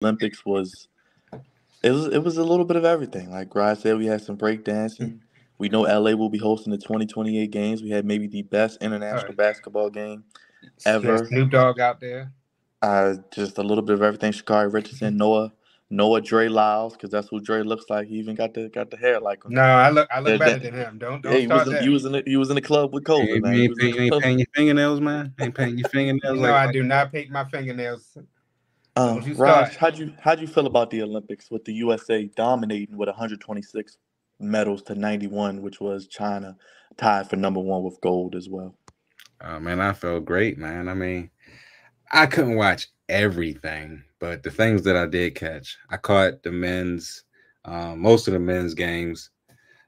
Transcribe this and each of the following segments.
Olympics was it was a little bit of everything. Like Rod said, we had some break dancing. We know LA will be hosting the 2028 games. We had maybe the best international basketball game Yes, ever. Snoop Dogg out there. Just a little bit of everything. Shakari Richardson, Noah Dre Lyles, because that's who Dre looks like. He even got the hair like him. No, I look Yeah, better than him. Don't yeah, start that. he was in the club with Kobe, man. He was in the You ain't club. painting your fingernails, man. Ain't painting your fingernails I like do not paint my fingernails. Don't you start. Raj, how'd you feel about the Olympics with the USA dominating with 126 medals to 91, which was China tied for number one with gold as well? man, I felt great, man. I mean, I couldn't watch everything, but the things that I did catch, I caught the men's, most of the men's games.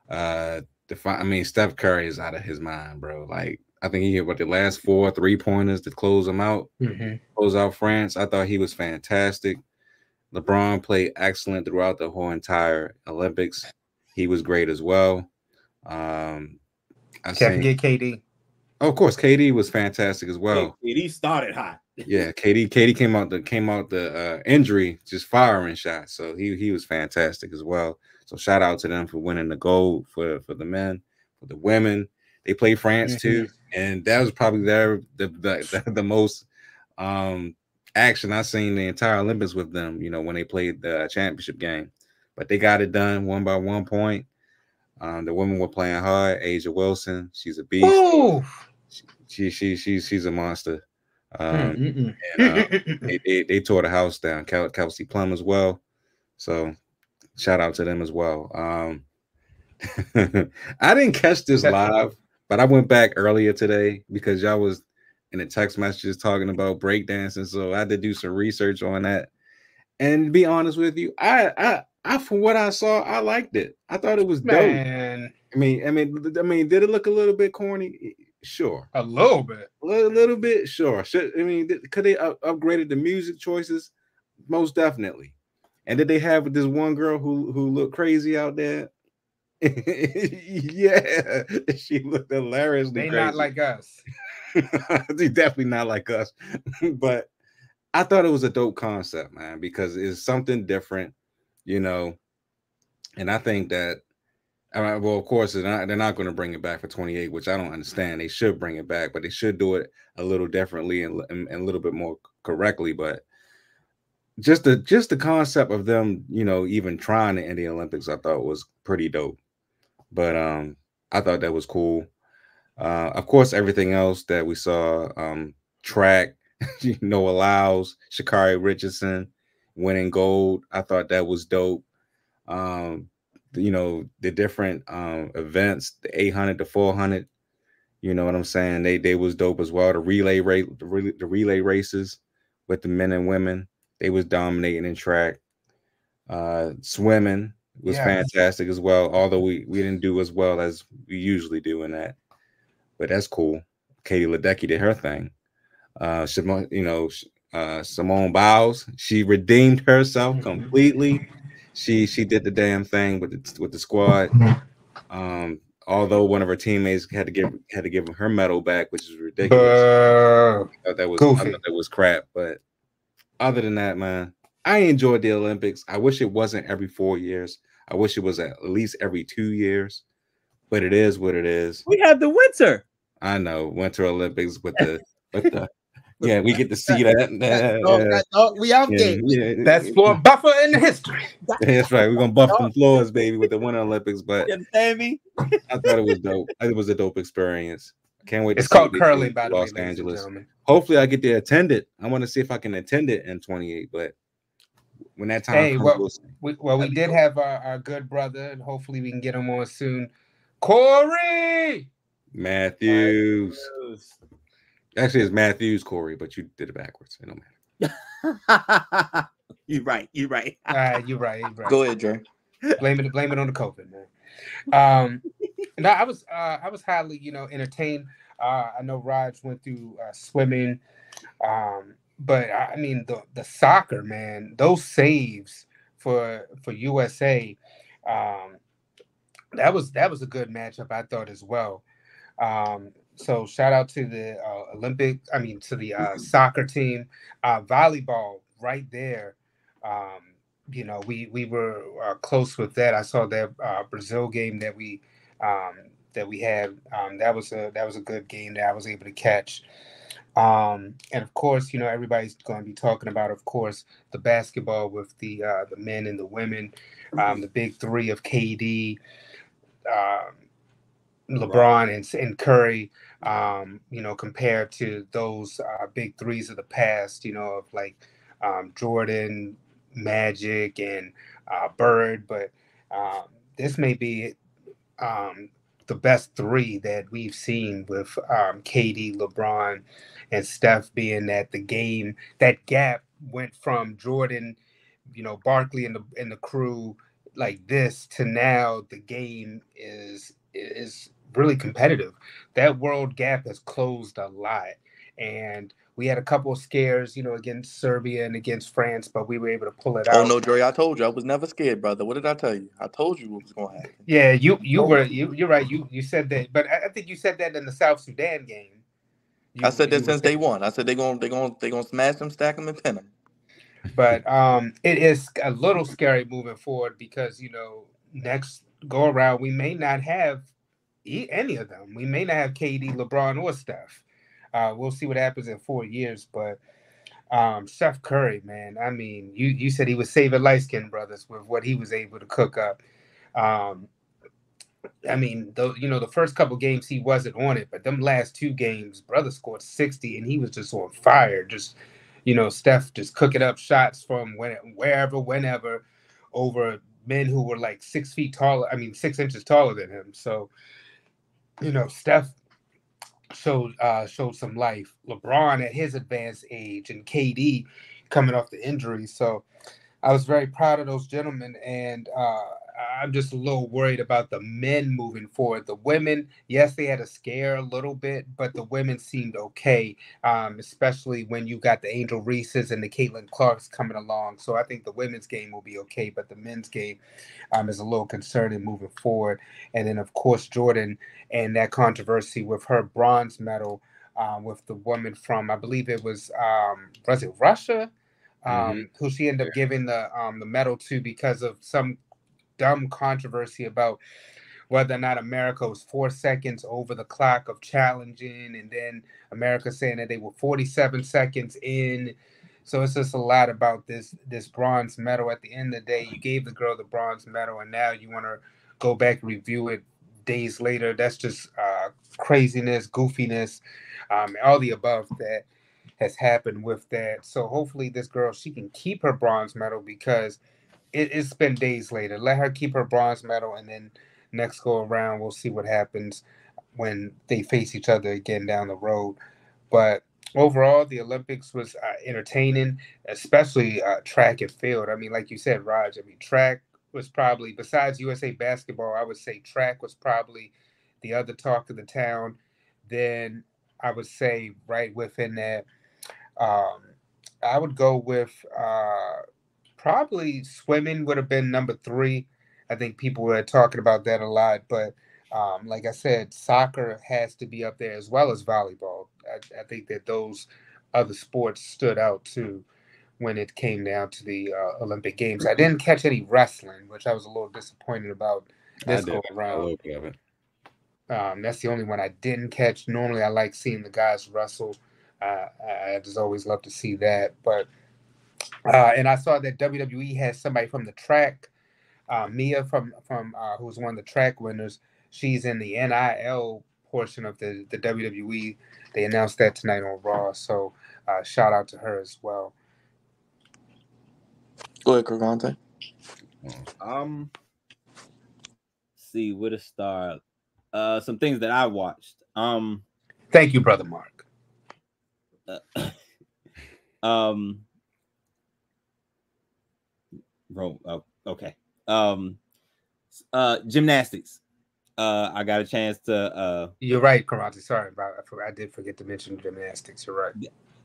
Uh, I mean, Steph Curry is out of his mind, bro. Like, I think he hit the last 4 3-pointers to close them out, close out France. I thought he was fantastic. LeBron played excellent throughout the whole entire Olympics. He was great as well. Um, I Can't think, forget KD. oh, of course, KD was fantastic as well. KD started hot. Yeah, KD came out the injury just firing shots. So he was fantastic as well. So shout out to them for winning the gold for the men, for the women. They played France too, and that was probably the most action I seen the entire Olympics with them. You know, when they played the championship game, but they got it done one by 1 point. The women were playing hard. Asia Wilson, she's a beast. Ooh. She's a monster. And they tore the house down. Kelsey Plum as well. So shout out to them as well. I didn't catch this live, but I went back earlier today because y'all was in the text messages talking about breakdancing. So I had to do some research on that. And to be honest with you, I from what I saw, I liked it. I thought it was dope. Man. I mean, did it look a little bit corny? Sure, a little bit, little bit. Sure, could they upgraded the music choices? Most definitely. And did they have this one girl who looked crazy out there? Yeah, she looked hilariously. They crazy. Not like us. They definitely not like us. But I thought it was a dope concept, man, because it's something different, you know. And I think that. Well, of course, they're not going to bring it back for 28, which I don't understand. They should bring it back, but they should do it a little differently and a little bit more correctly. But just the concept of them, you know, even trying to end the Olympics, I thought was pretty dope. But I thought that was cool. Of course, everything else that we saw, track, Noah Lyles, Sha'Carri Richardson winning gold. I thought that was dope. You know, the different events, the 800 to 400, you know what I'm saying? They was dope as well. The relay races with the men and women, they was dominating in track. Swimming was fantastic as well, although we didn't do as well as we usually do in that. But that's cool. Katie Ledecky did her thing. Simone Biles, she redeemed herself completely. She did the damn thing with the squad. Although one of her teammates had to give her medal back, which is ridiculous. I thought that was crap. But other than that, man, I enjoyed the Olympics. I wish it wasn't every 4 years. I wish it was at least every 2 years. But it is what it is. We have the winter. I know, Winter Olympics with the yeah, we get to see that. We out there. Yeah. That's floor buffer in the history. That's right. We're gonna buff them floors, baby, with the Winter Olympics. But you understand me? I thought it was dope. It was a dope experience. Can't wait. It's called curling, by the way, Los Angeles. Hopefully, I get to attend it. I want to see if I can attend it in 28. But when that time comes, we did have our good brother, and hopefully we can get him on soon. Corey Matthews. Actually, it's Matthews, Corey, but you did it backwards. It don't matter. You're right. You're right. Go ahead, Dre. Blame it on the COVID, man. No, I was highly, entertained. I know Raj went through swimming, but I mean the soccer, man. Those saves for USA, that was a good matchup, I thought, as well. So shout out to the to the soccer team, volleyball right there. You know, we were close with that. I saw that Brazil game that we had. That was a good game that I was able to catch. And of course, you know, everybody's going to be talking about, of course, the basketball with the men and the women, the big three of KD, LeBron, and Curry. You know, compared to those big threes of the past, you know, of like Jordan, Magic, and Bird. But this may be um, the best three that we've seen with KD, LeBron, and Steph, being that that gap went from Jordan, you know, Barkley and the crew like this to now the game is really competitive. That world gap has closed a lot. And we had a couple of scares, you know, against Serbia and against France, but we were able to pull it Oh out. no, Dre, I told you I was never scared, brother. What did I tell you? I told you what was gonna happen. Yeah, you're right. You said that, but I think you said that in the South Sudan game. I said that You were since day saying, one. I said they gonna smash them, stack them, and pin them. but it is a little scary moving forward because, you know, next go around we may not have any of them. We may not have KD, LeBron, or Steph. We'll see what happens in 4 years, but Steph Curry, man. I mean, you said he was saving light skinned brothers with what he was able to cook up. Um, I mean, you know, the first couple games he wasn't on it, but them last two games, brother scored 60 and he was just on fire. Just, you know, Steph just cooking up shots from wherever, whenever, over men who were like 6 feet taller. I mean, 6 inches taller than him. So, you know, Steph showed some life. LeBron at his advanced age and KD coming off the injury. So I was very proud of those gentlemen, and I'm just a little worried about the men moving forward. The women, yes, they had a scare a little bit, but the women seemed okay, especially when you got the Angel Reeses and the Caitlin Clarks coming along. So I think the women's game will be okay, but the men's game is a little concerning moving forward. And then, of course, Jordan and that controversy with her bronze medal with the woman from, I believe it was it Russia? Who she ended up giving the medal to because of some dumb controversy about whether or not America was 4 seconds over the clock of challenging, and then America saying that they were 47 seconds in. So it's just a lot about this bronze medal. At the end of the day, you gave the girl the bronze medal, and now you want to go back and review it days later. That's just craziness, goofiness, all the above that has happened with that. So hopefully this girl, she can keep her bronze medal because it's been days later. Let her keep her bronze medal, and then next go around, we'll see what happens when they face each other again down the road. But overall, the Olympics was entertaining, especially track and field. I mean, like you said, Raj, I mean, track was probably, besides USA basketball, I would say track was probably the other talk of the town. Then I would say right within that, um, I would go with probably swimming would have been number three. I think people were talking about that a lot, but like I said, soccer has to be up there as well as volleyball. I think that those other sports stood out too when it came down to the Olympic Games. I didn't catch any wrestling, which I was a little disappointed about this go around. That's the only one I didn't catch. Normally, I like seeing the guys wrestle. I just always love to see that. But and I saw that WWE has somebody from the track, Mia from who's one of the track winners. She's in the NIL portion of the WWE. They announced that tonight on Raw. So shout out to her as well. Go ahead, Cravante. See where to start. Some things that I watched. Thank you, brother Mark. Okay. Gymnastics. I got a chance to. You're right, Karate. Sorry about. I did forget to mention gymnastics. You're right.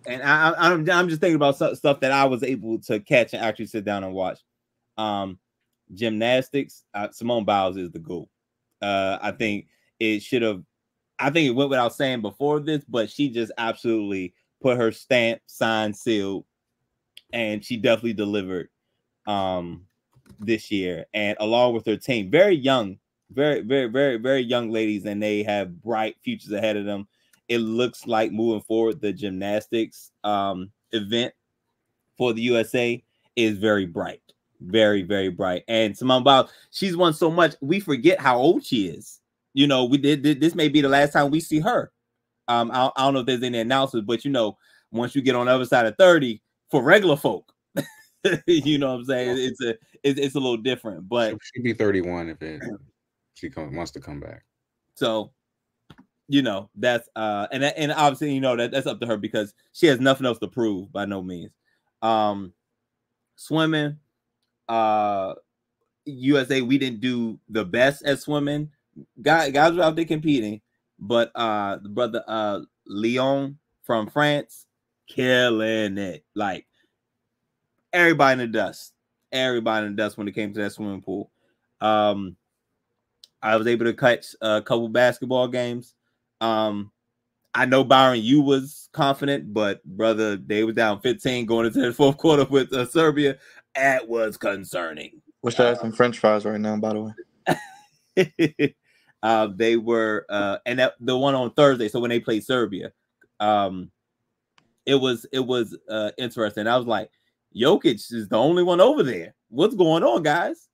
And I'm just thinking about stuff that I was able to catch and actually sit down and watch. Gymnastics. Simone Biles is the GOAT. I think it should have. I think it went without saying before this, but she just absolutely put her stamp, signed, sealed, and she definitely delivered this year, and along with her team, very young, very young ladies, and they have bright futures ahead of them. It looks like moving forward, the gymnastics event for the USA is very bright, very bright. And Simone Biles, she's won so much, we forget how old she is. You know, we did this may be the last time we see her. I don't know if there's any announcements, but you know, once you get on the other side of 30, for regular folk, you know what I'm saying? It's a little different, but she'll be 31 if she wants to come back. So, you know, that's and obviously, you know, that's up to her because she has nothing else to prove by no means. Swimming, USA, we didn't do the best at swimming. Guys were out there competing, but the brother Leon from France, killing it. Like everybody in the dust when it came to that swimming pool. I was able to catch a couple basketball games. I know, Byron, you was confident, but brother, they was down 15 going into the fourth quarter with Serbia. That was concerning. Wish I had some French fries right now, by the way. They were, and the one on Thursday. So when they played Serbia, it was interesting. I was like, Jokic is the only one over there. What's going on, guys?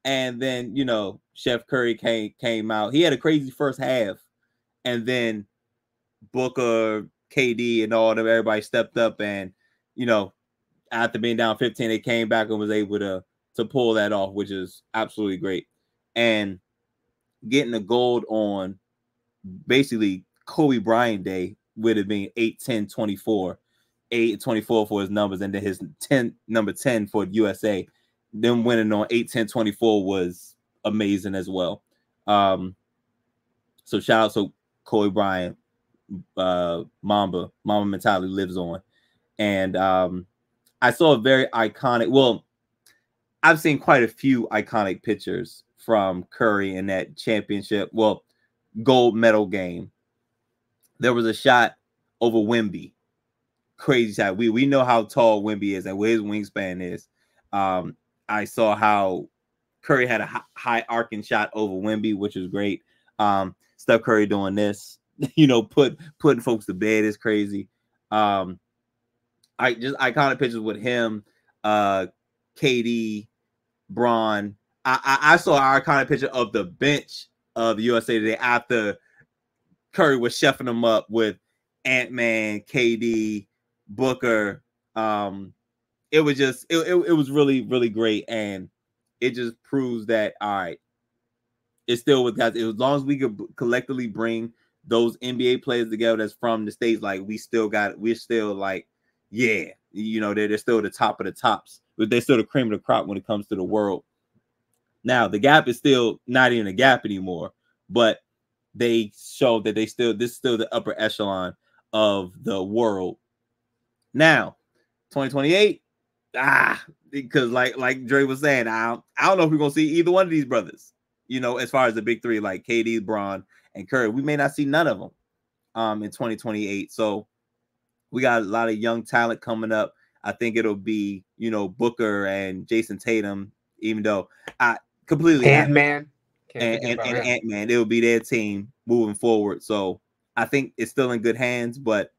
And then, you know, Chef Curry came out. He had a crazy first half, and then Booker, KD, and all of them, everybody stepped up, and you know, after being down 15, they came back and was able to pull that off, which is absolutely great. And getting the gold on basically Kobe Bryant Day would have been 8-10-24, 8-24 for his numbers, and then his number 10 for USA. Them winning on 8-10-24 was amazing as well. So shout out to Kobe Bryant. Mamba mentality lives on. And I saw a very iconic, well, I've seen quite a few iconic pictures from Curry in that championship, well, gold medal game. There was a shot over Wemby. Crazy shot. We know how tall Wemby is and what his wingspan is. I saw how Curry had a high arcing shot over Wemby, which was great. Steph Curry doing this, you know, putting folks to bed is crazy. I just iconic pictures with him, KD, Braun. I saw an iconic picture of the bench of the USA today after Curry was chefing them up with Ant-Man, KD, Booker. It was just it was really great, and it just proves that all right, it's still with guys. As long as we could collectively bring those NBA players together that's from the States, like we're still like, yeah, you know, they're still the top of the tops, but they're still the cream of the crop when it comes to the world. Now the gap is still not even a gap anymore, but they show that this is still the upper echelon of the world. Now, 2028, because like Dre was saying, I don't know if we're gonna see either one of these brothers. You know, as far as the big three, like KD, Braun, and Curry, we may not see none of them in 2028. So we got a lot of young talent coming up. I think it'll be, you know, Booker and Jason Tatum, even though I completely Ant-Man and Ant-Man, it'll be their team moving forward. So I think it's still in good hands, but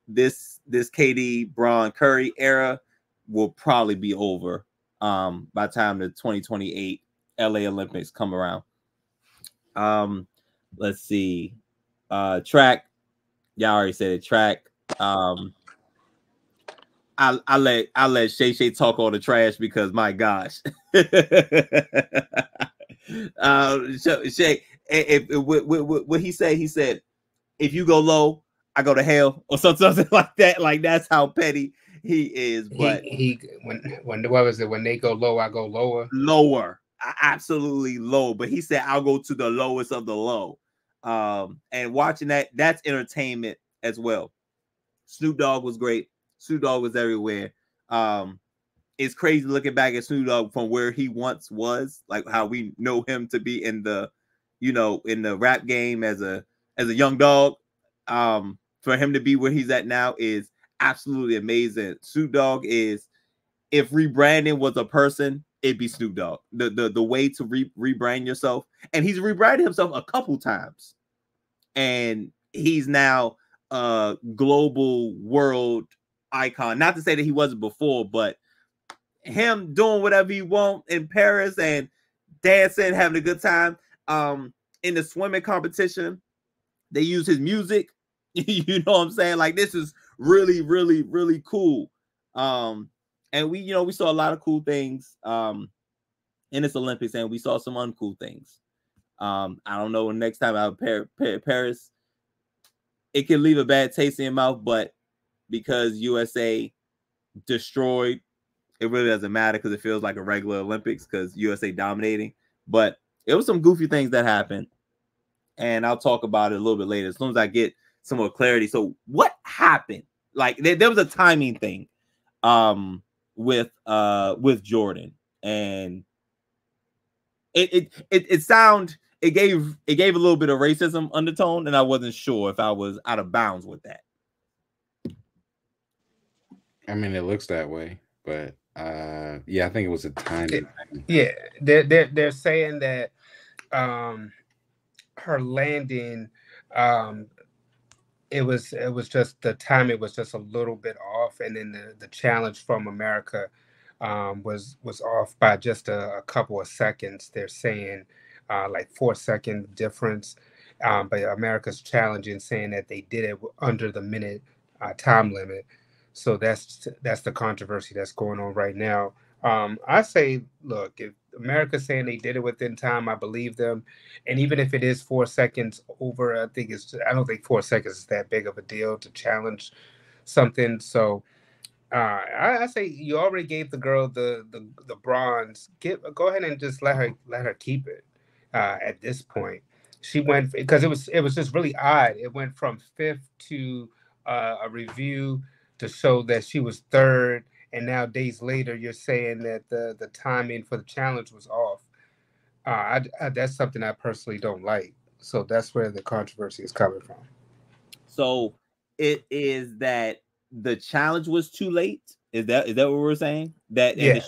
this KD, Braun, Curry era will probably be over by the time the 2028 LA Olympics come around. Let's see. Track. Y'all already said it. Track. I let Shay talk all the trash because my gosh. Shay, what he said, if you go low, I go to hell, or something like that. Like that's how petty he is. But when what was it? When they go low, I go lower. Lower, absolutely low. But he said I'll go to the lowest of the low. And watching that's entertainment as well. Snoop Dogg was great. Snoop Dogg was everywhere. It's crazy looking back at Snoop Dogg from where he once was, like how we know him to be in the, you know, in the rap game as a young dog. For him to be where he's at now is absolutely amazing. Snoop Dogg is if rebranding was a person, it'd be Snoop Dogg. The way to rebrand yourself, and he's rebranded himself a couple times, and he's now a global world icon. Not to say that he wasn't before, but him doing whatever he want in Paris and dancing, having a good time. In the swimming competition, they use his music. You know what I'm saying? Like, this is really, really, really cool. And we saw a lot of cool things in this Olympics, and we saw some uncool things. I don't know, next time out of Paris, it can leave a bad taste in your mouth, but because USA destroyed, it really doesn't matter because it feels like a regular Olympics because USA dominating. But it was some goofy things that happened, and I'll talk about it a little bit later as soon as I get some more clarity. So what happened? Like, there was a timing thing with Jordan, and it gave a little bit of racism undertone, and I wasn't sure if I was out of bounds with that. I mean, it looks that way, but yeah, I think it was a timing thing. Yeah, they're saying that her landing, it was just the timing was just a little bit off, and then the challenge from America was off by just a couple of seconds. They're saying like 4-second difference, but America's challenging, saying that they did it under the minute time limit. So that's the controversy that's going on right now. I say, look, if America's saying they did it within time, I believe them. And even if it is 4 seconds over, I don't think 4 seconds is that big of a deal to challenge something. So I say you already gave the girl the bronze. Go ahead and just let her keep it. At this point, she went, because it was just really odd. It went from 5th to a review to show that she was 3rd, and now days later you're saying that the timing for the challenge was off. That's something I personally don't like. So that's where the controversy is coming from. So it is that the challenge was too late. Is that what we're saying? That Yeah. it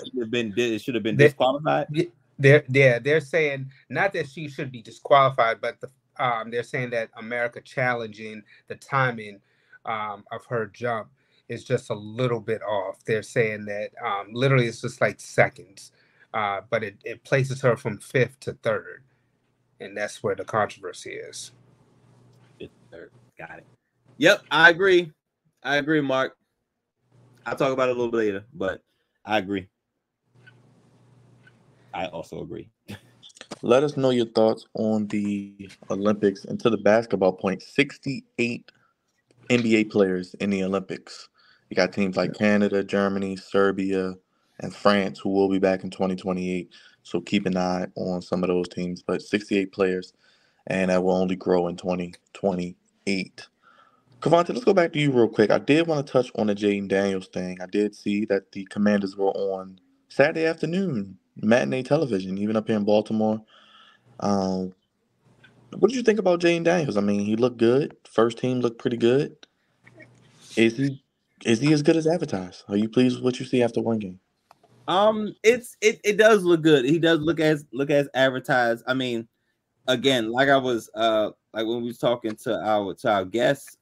should have been disqualified. They're saying not that she should be disqualified, but they're saying that America challenging the timing of her jump is just a little bit off. They're saying that literally it's just like seconds, but it places her from 5th to 3rd, and that's where the controversy is. 5th to 3rd, got it. Yep, I agree, Mark. I'll talk about it a little bit later, but I agree. I also agree. Let us know your thoughts on the Olympics. And to the basketball point, 68 NBA players in the Olympics. You got teams like Canada, Germany, Serbia, and France who will be back in 2028. So keep an eye on some of those teams. But 68 players, and that will only grow in 2028. Kavante, let's go back to you real quick. I did want to touch on the Jaden Daniels thing. I did see that the Commanders were on Saturday afternoon, matinee television, even up here in Baltimore. What did you think about Jaden Daniels? I mean, he looked good. First team looked pretty good. Is he as good as advertised? Are you pleased with what you see after one game? It does look good. He does look as advertised. I mean, again, like I was like when we was talking to our guests,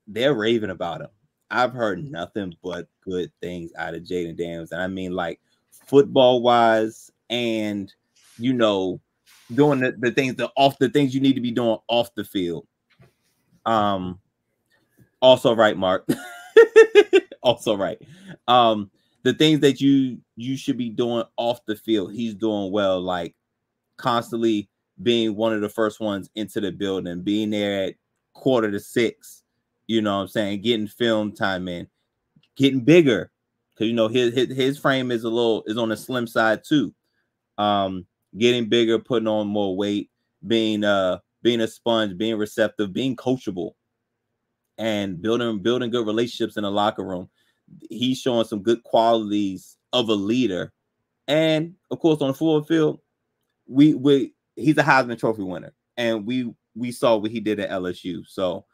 they're raving about him. I've heard nothing but good things out of Jaden Daniels, and I mean, like, football wise, and doing the things you need to be doing off the field. Also right, Mark. Also right. The things that you should be doing off the field, he's doing well, like constantly being one of the first ones into the building, being there at 5:45, you know what I'm saying, getting film time in, getting bigger, because his frame is on the slim side too. Getting bigger, putting on more weight, being a sponge, being receptive, being coachable, and building good relationships in the locker room. He's showing some good qualities of a leader, and of course on the football field, he's a Heisman Trophy winner, and we saw what he did at LSU. So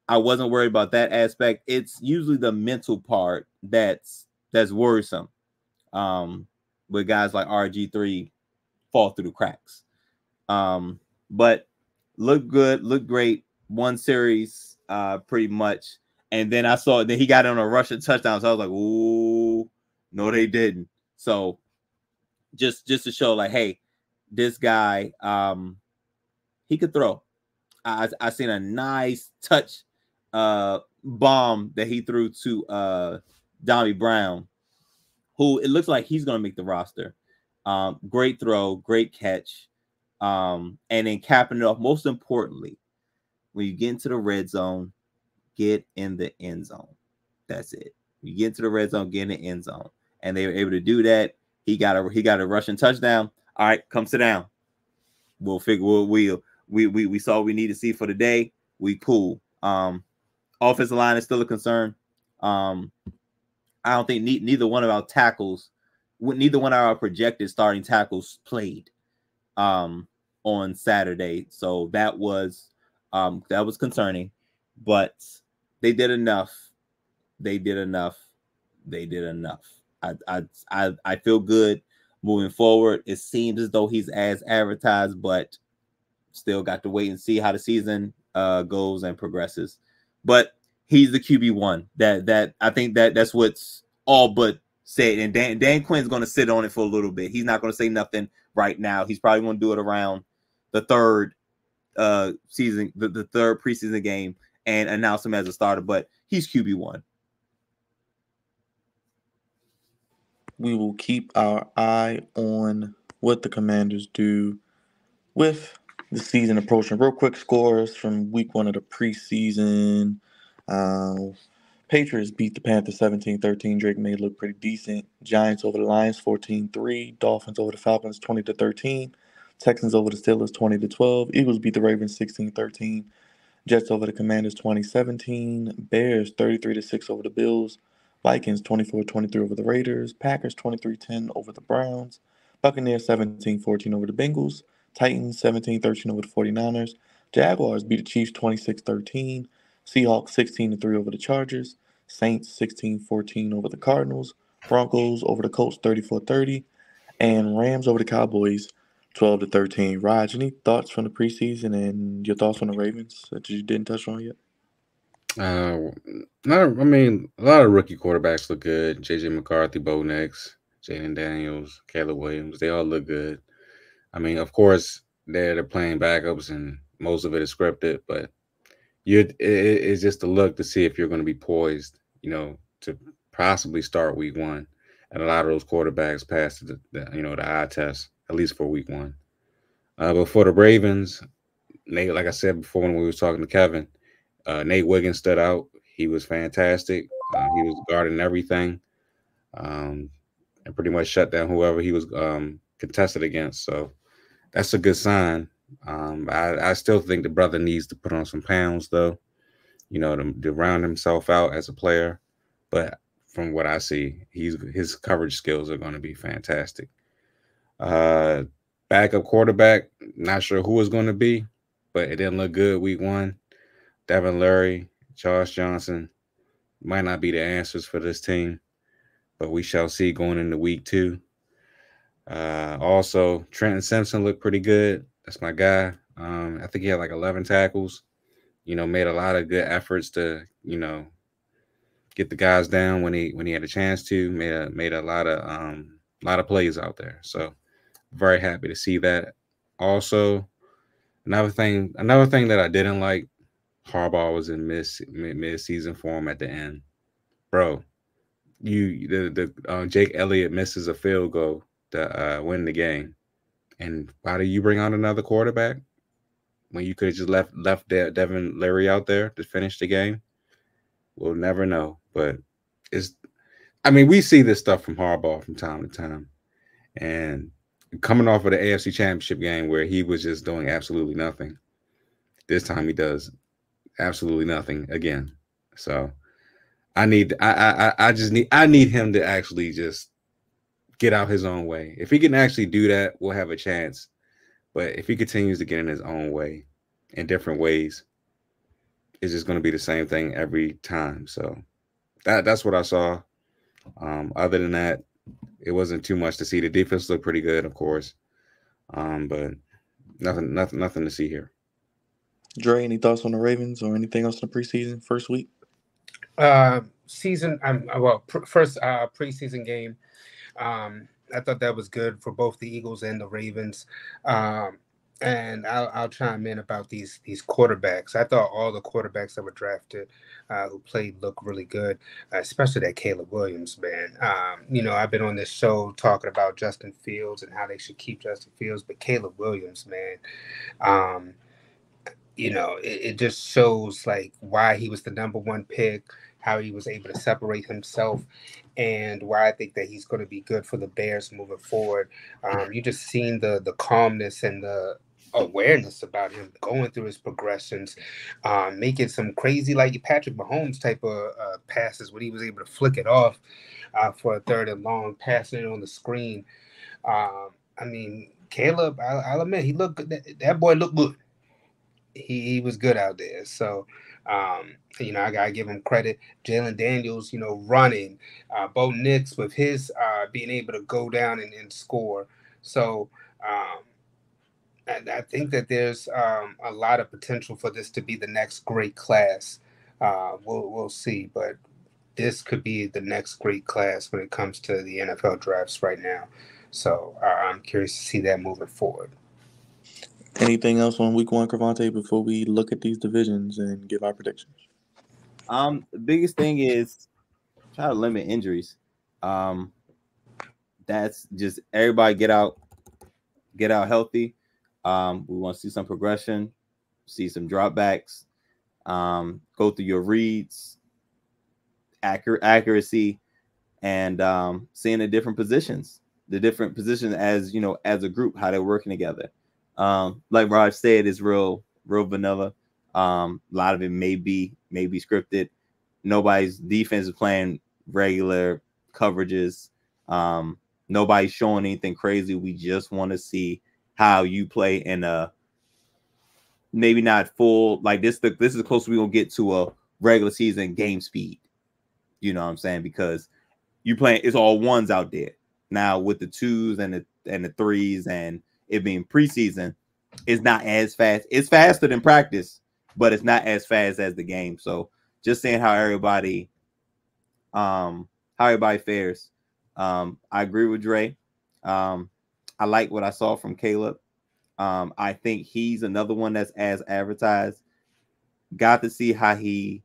I wasn't worried about that aspect. It's usually the mental part that's worrisome with guys like RG3 fall through the cracks. But looked good, looked great. One series, pretty much. And then I saw that he got on a rushing touchdown. So I was like, ooh, no, they didn't. So just to show, like, hey, this guy, he could throw. I seen a nice touch bomb that he threw to Donnie Brown, who it looks like he's gonna make the roster. Great throw, great catch. And then capping it off, most importantly, when you get into the red zone, get in the end zone. That's it. You get into the red zone, get in the end zone. And they were able to do that. He got a rushing touchdown. All right, come sit down. We'll figure we saw what we need to see for the day. We cool. Offensive line is still a concern. I don't think neither one of our tackles, neither one of our projected starting tackles played on Saturday. So that was concerning, but they did enough. They did enough. I feel good moving forward. It seems as though he's as advertised, but still got to wait and see how the season goes and progresses. But he's the QB1. That I think that's what's all but said. And Dan Quinn's going to sit on it for a little bit. He's not going to say nothing right now. He's probably going to do it around the third season, the third preseason game, and announce him as a starter. But he's QB1. We will keep our eye on what the Commanders do with the season approaching. Real quick scores from week 1 of the preseason. Patriots beat the Panthers 17-13. Drake May look pretty decent. Giants over the Lions 14-3. Dolphins over the Falcons 20-13. Texans over the Steelers 20-12. Eagles beat the Ravens 16-13. Jets over the Commanders 20-17. Bears 33-6 over the Bills. Vikings 24-23 over the Raiders. Packers 23-10 over the Browns. Buccaneers 17-14 over the Bengals. Titans 17-13 over the 49ers. Jaguars beat the Chiefs 26-13. Seahawks 16-3 over the Chargers. Saints 16-14 over the Cardinals. Broncos over the Colts 34-30. And Rams over the Cowboys 12-13. Raj, any thoughts from the preseason and your thoughts on the Ravens that you didn't touch on yet? A lot of rookie quarterbacks look good. JJ McCarthy, Bo Nix, Jaden Daniels, Caleb Williams. They all look good. I mean, of course, they're playing backups and most of it is scripted, but it's just a look to see if you're going to be poised, to possibly start week 1. And a lot of those quarterbacks passed the eye test, at least for week 1. But for the Ravens, Nate, like I said before when we were talking to Kevin, Nate Wiggins stood out. He was fantastic. He was guarding everything, and pretty much shut down whoever he was contested against. So that's a good sign. I still think the brother needs to put on some pounds, though, to round himself out as a player. But from what I see, his coverage skills are going to be fantastic. Backup quarterback, not sure who it's going to be, but it didn't look good week 1. Devin Leary, Josh Johnson might not be the answers for this team, but we shall see going into week 2. Also, Trenton Simpson looked pretty good. That's my guy. I think he had like 11 tackles. Made a lot of good efforts to, get the guys down when he had a chance to. Made a lot of plays out there. So very happy to see that. Also, another thing that I didn't like, Harbaugh was in mid-season form at the end, bro. Jake Elliott misses a field goal to win the game, and why do you bring on another quarterback when you could have just left Devin Leary out there to finish the game? We'll never know, but we see this stuff from Harbaugh from time to time, and coming off of the AFC Championship game where he was just doing absolutely nothing, this time he does absolutely nothing again. So I need him to actually just get out his own way. If he can actually do that, we'll have a chance. But if he continues to get in his own way in different ways, it's just going to be the same thing every time. So that's what I saw. Other than that, it wasn't too much to see. The defense looked pretty good, of course, but nothing to see here. Dre, any thoughts on the Ravens or anything else in the preseason first week? Season. First preseason game. I thought that was good for both the Eagles and the Ravens. And I'll chime in about these quarterbacks. I thought all the quarterbacks that were drafted who played looked really good, especially that Caleb Williams, man. I've been on this show talking about Justin Fields and how they should keep Justin Fields, but Caleb Williams, man, it just shows like why he was the number one pick, how he was able to separate himself, and why I think that he's going to be good for the Bears moving forward. You just seen the calmness and the awareness about him going through his progressions, making some crazy like Patrick Mahomes type of passes when he was able to flick it off for a third and long, passing it on the screen. Caleb, I'll admit, he looked good. That boy looked good. He was good out there. So, I gotta give him credit. Jalen Daniels, running. Bo Nix with his being able to go down and score. So, I think that there's a lot of potential for this to be the next great class. We'll see, but this could be the next great class when it comes to the NFL drafts right now. So I'm curious to see that moving forward. Anything else on week one, Cravante, before we look at these divisions and give our predictions? The biggest thing is try to limit injuries. That's just everybody get out healthy. We want to see some progression, see some dropbacks, go through your reads, accuracy, and seeing the different positions as as a group, how they're working together. Like Raj said, it's real vanilla. A lot of it may be scripted. Nobody's defense is playing regular coverages. Nobody's showing anything crazy. We just want to see how you play in a maybe not full like this. This is the closest we're gonna get to a regular season game speed. You know what I'm saying? Because you playing, it's all ones out there now with the twos and the threes, and it being preseason, it's not as fast. It's faster than practice, but it's not as fast as the game. So just seeing how everybody fares. I agree with Dre. I like what I saw from Caleb. I think he's another one that's as advertised. Got to see how he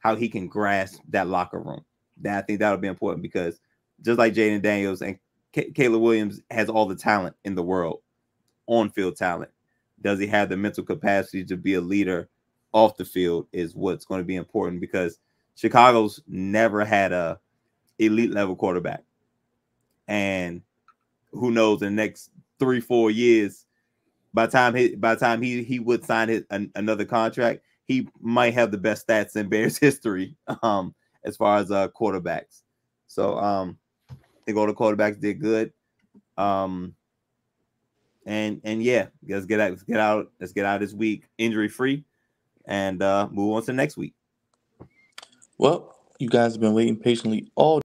can grasp that locker room. I think that'll be important because just like Jaden Daniels and Caleb Williams has all the talent in the world, on-field talent. Does he have the mental capacity to be a leader off the field is what's going to be important because Chicago's never had a elite level quarterback. And who knows, in the next 3-4 years, by the time he would sign another contract, he might have the best stats in Bears history as far as quarterbacks. So I think all the quarterbacks did good. And yeah, let's get out this week injury free and move on to next week. Well, you guys have been waiting patiently all